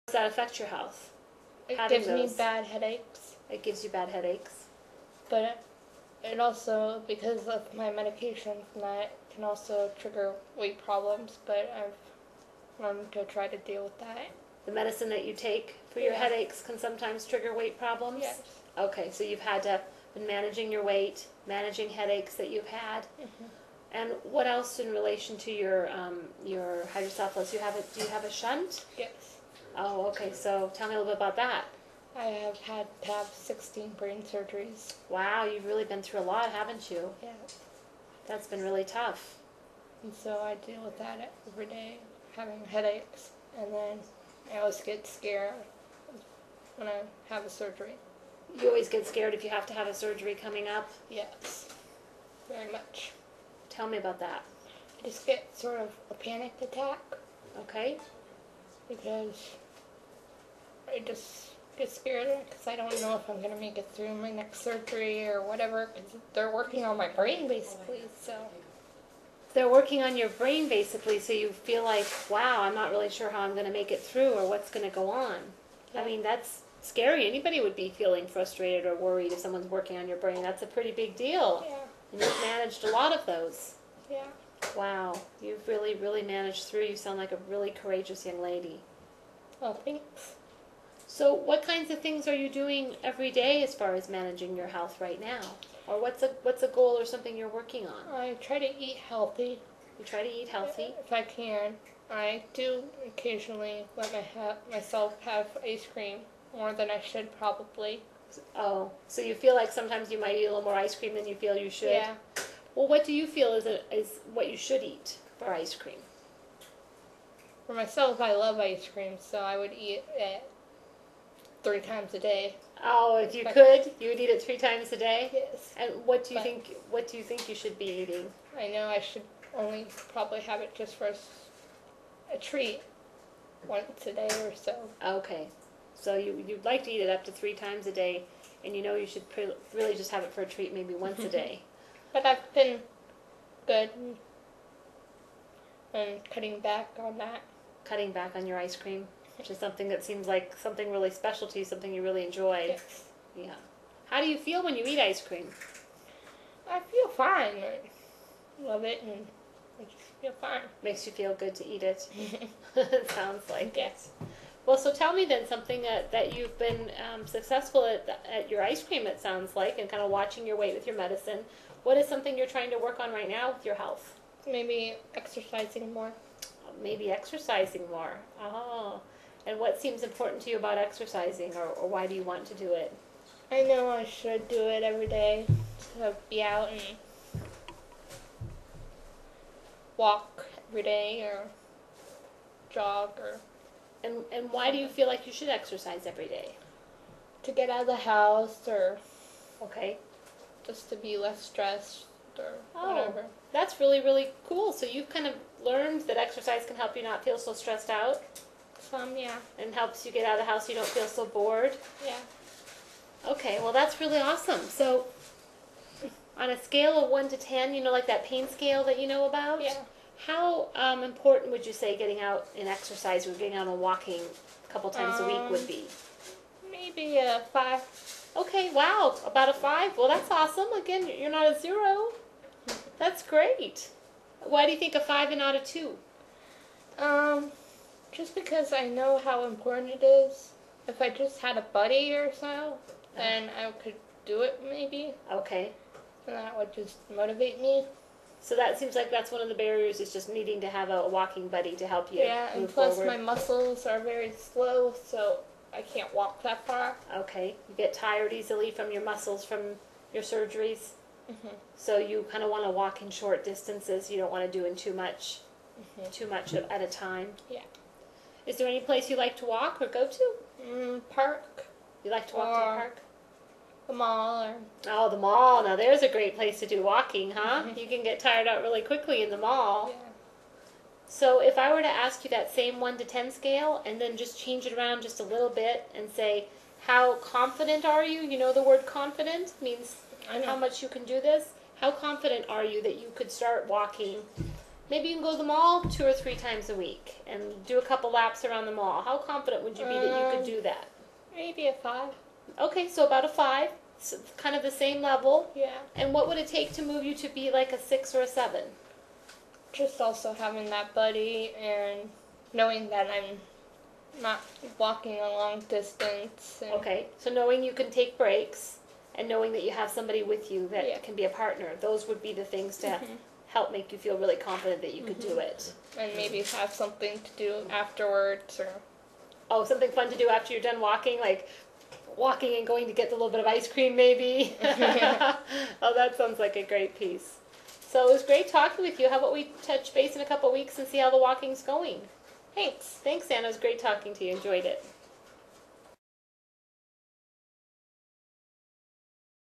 Does that affect your health? It Having gives me those. bad headaches, It gives you bad headaches. but it also, because of my medications, that can also trigger weight problems, but I've learned to try to deal with that. The medicine that you take for your Yeah. headaches can sometimes trigger weight problems? Yes. Okay, so you've had to been managing your weight, managing headaches that you've had. Mm-hmm. And what else in relation to your hydrocephalus? Do you have a shunt? Yes. Oh, okay. So tell me a little bit about that. I have had to have 16 brain surgeries. Wow, you've really been through a lot, haven't you? Yeah. That's been really tough. And so I deal with that every day, having headaches, and then I always get scared when I have a surgery. You always get scared if you have to have a surgery coming up. Yes, very much. Tell me about that. I just get sort of a panic attack Okay. because I just get scared because I don't know if I'm going to make it through my next surgery or whatever, because they're working on my brain basically, so. They're working on your brain basically, so you feel like, wow, I'm not really sure how I'm going to make it through or what's going to go on. Yeah. I mean, that's scary. Anybody would be feeling frustrated or worried if someone's working on your brain. That's a pretty big deal. Yeah, And you've managed a lot of those. yeah. Wow, you've really, really managed through. You sound like a really courageous young lady. Oh, thanks. So what kinds of things are you doing every day as far as managing your health right now? Or what's a goal or something you're working on? I try to eat healthy You try to eat healthy? if I can. I do occasionally let myself have ice cream more than I should probably. Oh, so you feel like sometimes you might eat a little more ice cream than you feel you should? Yeah. Well, what do you feel is what you should eat for ice cream? For myself, I love ice cream, so I would eat it 3 times a day. Oh, if you could, you would eat it 3 times a day? Yes. And what do you think you should be eating? I know I should only probably have it just for a treat once a day or so. Okay. So you'd like to eat it up to 3 times a day, and you know you should really just have it for a treat maybe once a day. But I've been good and cutting back on that. Cutting back on your ice cream, which is something that seems like something really special to you, something you really enjoy. Yes. Yeah. How do you feel when you eat ice cream? I feel fine. I love it and I just feel fine. Makes you feel good to eat it. It sounds like Yes. it. Well, so tell me then something that you've been successful at your ice cream, it sounds like, and kind of watching your weight with your medicine. What is something you're trying to work on right now with your health? Maybe exercising more. Maybe exercising more. Oh. And what seems important to you about exercising, or why do you want to do it? I know I should do it every day to be out and walk every day or jog or And why do you feel like you should exercise every day? to get out of the house or Okay. just to be less stressed or Oh. whatever. That's really, really cool. So you've kind of learned that exercise can help you not feel so stressed out Yeah. and helps you get out of the house so you don't feel so bored. Yeah. Okay, well that's really awesome. So on a scale of 1 to 10, like that pain scale that you know about? Yeah. How important would you say getting out and exercise or getting out and walking a couple times a week would be? Maybe a 5. Okay, wow, about a 5. Well, that's awesome. Again, you're not a 0. That's great. Why do you think a 5 and not a 2? Just because I know how important it is. If I just had a buddy or so, then I could do it maybe. Okay. And that would just motivate me. So that seems like that's one of the barriers, is just needing to have a walking buddy to help you Yeah, and move plus forward. my muscles are very slow, so I can't walk that far. Okay. You get tired easily from your muscles from your surgeries. Mhm. So you kind of want to walk in short distances. You don't want to do in too much at a time. Yeah. Is there any place you like to walk or go to? Park You like to walk to the Or- park? the mall or Oh, the mall. Now there's a great place to do walking, huh? You can get tired out really quickly in the mall. yeah. So if I were to ask you that same 1 to 10 scale and then just change it around just a little bit and say, how confident are you? You know the word confident means I know. how much you can do this. How confident are you that you could start walking Maybe you can go to the mall 2 or 3 times a week and do a couple laps around the mall. How confident would you be that you could do that? Maybe a 5. Okay, so about a 5, so kind of the same level. Yeah. And what would it take to move you to be like a 6 or a 7? Just also having that buddy and knowing that I'm not walking a long distance. And Okay, so knowing you can take breaks and knowing that you have somebody with you that Yeah. can be a partner, those would be the things to help make you feel really confident that you could do it. And maybe have something to do afterwards, or Oh, something fun to do after you're done walking, like walking and going to get a little bit of ice cream maybe. Oh, that sounds like a great piece. So it was great talking with you. How about we touch base in a couple weeks and see how the walking's going? thanks. Thanks, Anna. It was great talking to you. Enjoyed it.